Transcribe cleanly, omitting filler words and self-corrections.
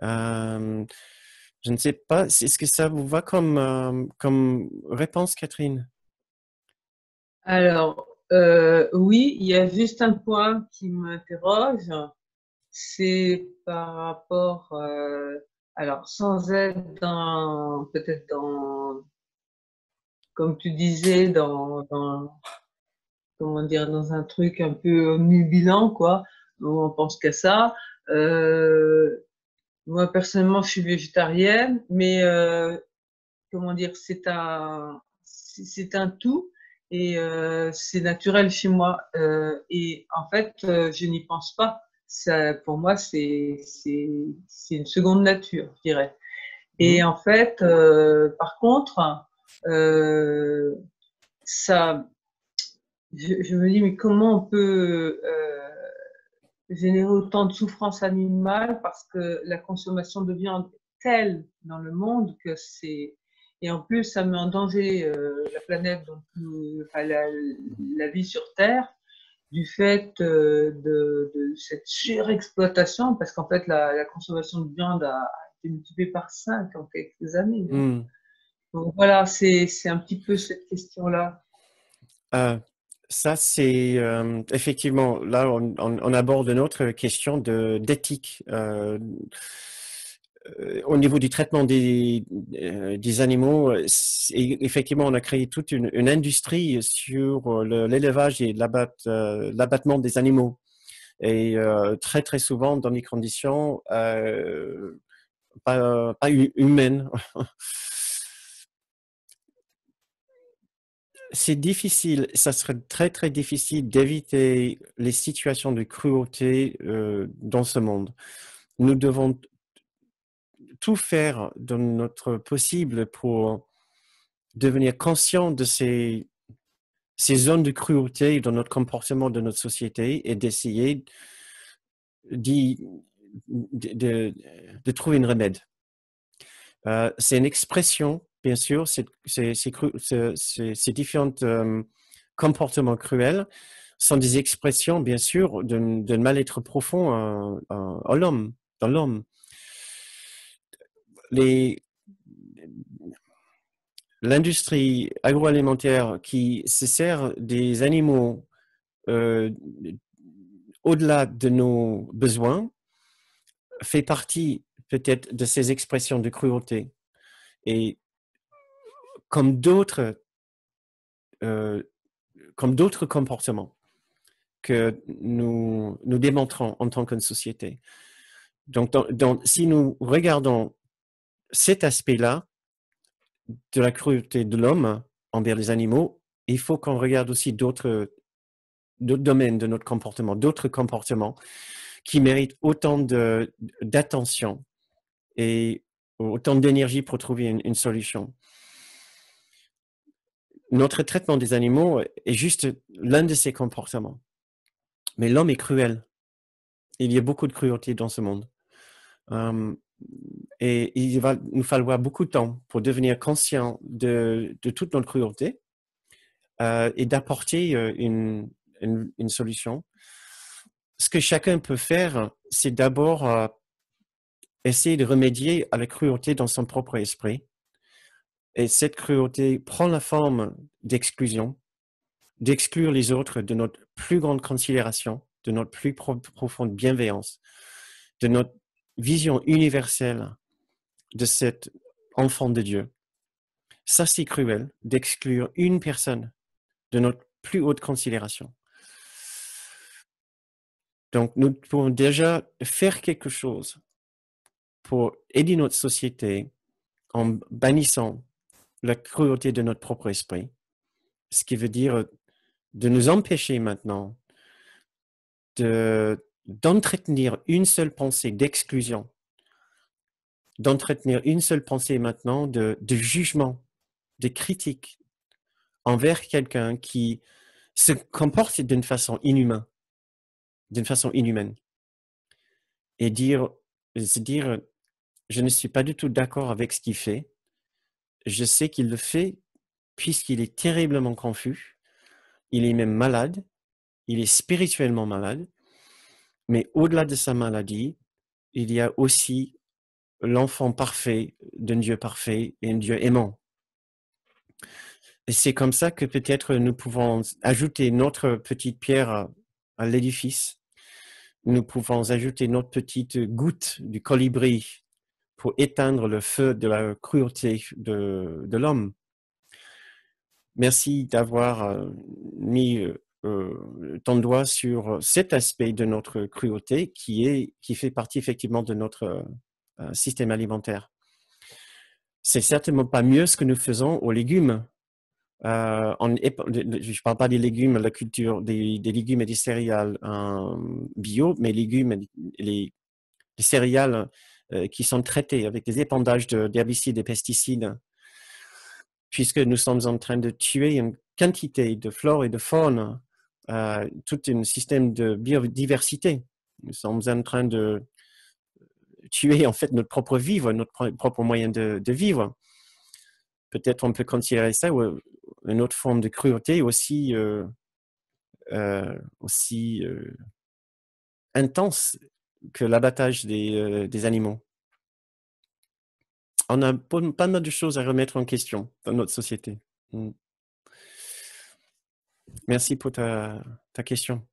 Euh, je ne sais pas, est-ce que ça vous va comme réponse, Catherine? Alors, oui, il y a juste un point qui m'interroge, c'est par rapport, alors sans être dans, peut-être dans, comme tu disais, comment dire, dans un truc un peu omnibilant, quoi, où on pense qu'à ça. Euh, Moi, personnellement, je suis végétarienne, mais comment dire, c'est un tout et c'est naturel chez moi. Et en fait, je n'y pense pas. Ça, pour moi, c'est une seconde nature, je dirais. Et Mhm. en fait, par contre, euh, ça, je me dis, mais comment on peut générer autant de souffrance animale parce que la consommation de viande est telle dans le monde que c'est et en plus ça met en danger la planète donc enfin, la vie sur Terre du fait de cette surexploitation parce qu'en fait la consommation de viande a été multipliée par 5 en quelques années, hein. Hmm. Donc voilà, c'est un petit peu cette question-là. Euh, Ça, c'est effectivement, là, on aborde une autre question d'éthique. Au niveau du traitement des animaux, effectivement, on a créé toute une industrie sur l'élevage et l'abattement des animaux. Et très, très souvent, dans des conditions pas humaines. C'est difficile, ça serait très très difficile d'éviter les situations de cruauté dans ce monde. Nous devons tout faire de notre possible pour devenir conscients de ces zones de cruauté dans notre comportement de notre société et d'essayer d'y- de trouver une remède. C'est une expression, bien sûr, ces différents comportements cruels sont des expressions, bien sûr, d'un mal-être profond à l'homme, dans l'homme. Les, L'industrie agroalimentaire qui se sert des animaux euh, au-delà de nos besoins fait partie peut-être de ces expressions de cruauté. Et comme d'autres euh, comme d'autres comportements que nous démontrons en tant que société. Donc, si nous regardons cet aspect-là de la cruauté de l'homme envers les animaux, il faut qu'on regarde aussi d'autres domaines de notre comportement, d'autres comportements qui méritent autant d'attention et autant d'énergie pour trouver une solution. Notre traitement des animaux est juste l'un de ces comportements. Mais l'homme est cruel. Il y a beaucoup de cruauté dans ce monde. Euh, et il va nous falloir beaucoup de temps pour devenir conscient de toute notre cruauté et d'apporter une solution. Ce que chacun peut faire, c'est d'abord essayer de remédier à la cruauté dans son propre esprit. Et cette cruauté prend la forme d'exclusion, d'exclure les autres de notre plus grande considération, de notre plus profonde bienveillance, de notre vision universelle de cet enfant de Dieu. Ça, c'est cruel d'exclure une personne de notre plus haute considération. Donc, nous pouvons déjà faire quelque chose pour aider notre société en bannissant la cruauté de notre propre esprit, ce qui veut dire de nous empêcher maintenant d'entretenir une seule pensée d'exclusion, d'entretenir une seule pensée maintenant de jugement, de critique envers quelqu'un qui se comporte d'une façon inhumaine, et se dire, je ne suis pas du tout d'accord avec ce qu'il fait. Je sais qu'il le fait puisqu'il est terriblement confus. Il est même malade. Il est spirituellement malade. Mais au-delà de sa maladie, il y a aussi l'enfant parfait d'un Dieu parfait et un Dieu aimant. Et c'est comme ça que peut-être nous pouvons ajouter notre petite pierre à l'édifice. Nous pouvons ajouter notre petite goutte du colibri pour éteindre le feu de la cruauté de l'homme. Merci d'avoir mis ton doigt sur cet aspect de notre cruauté qui fait partie effectivement de notre système alimentaire. C'est certainement pas mieux ce que nous faisons aux légumes. Je ne parle pas des légumes, la culture des légumes et des céréales bio, mais les céréales qui sont traitées avec des épandages d'herbicides et pesticides, puisque nous sommes en train de tuer une quantité de flore et de faune, tout un système de biodiversité. Nous sommes en train de tuer en fait notre propre vivre, notre propre moyen de vivre. Peut-être on peut considérer ça une autre forme de cruauté aussi intense que l'abattage des animaux. On a pas mal de choses à remettre en question dans notre société. Merci pour ta question.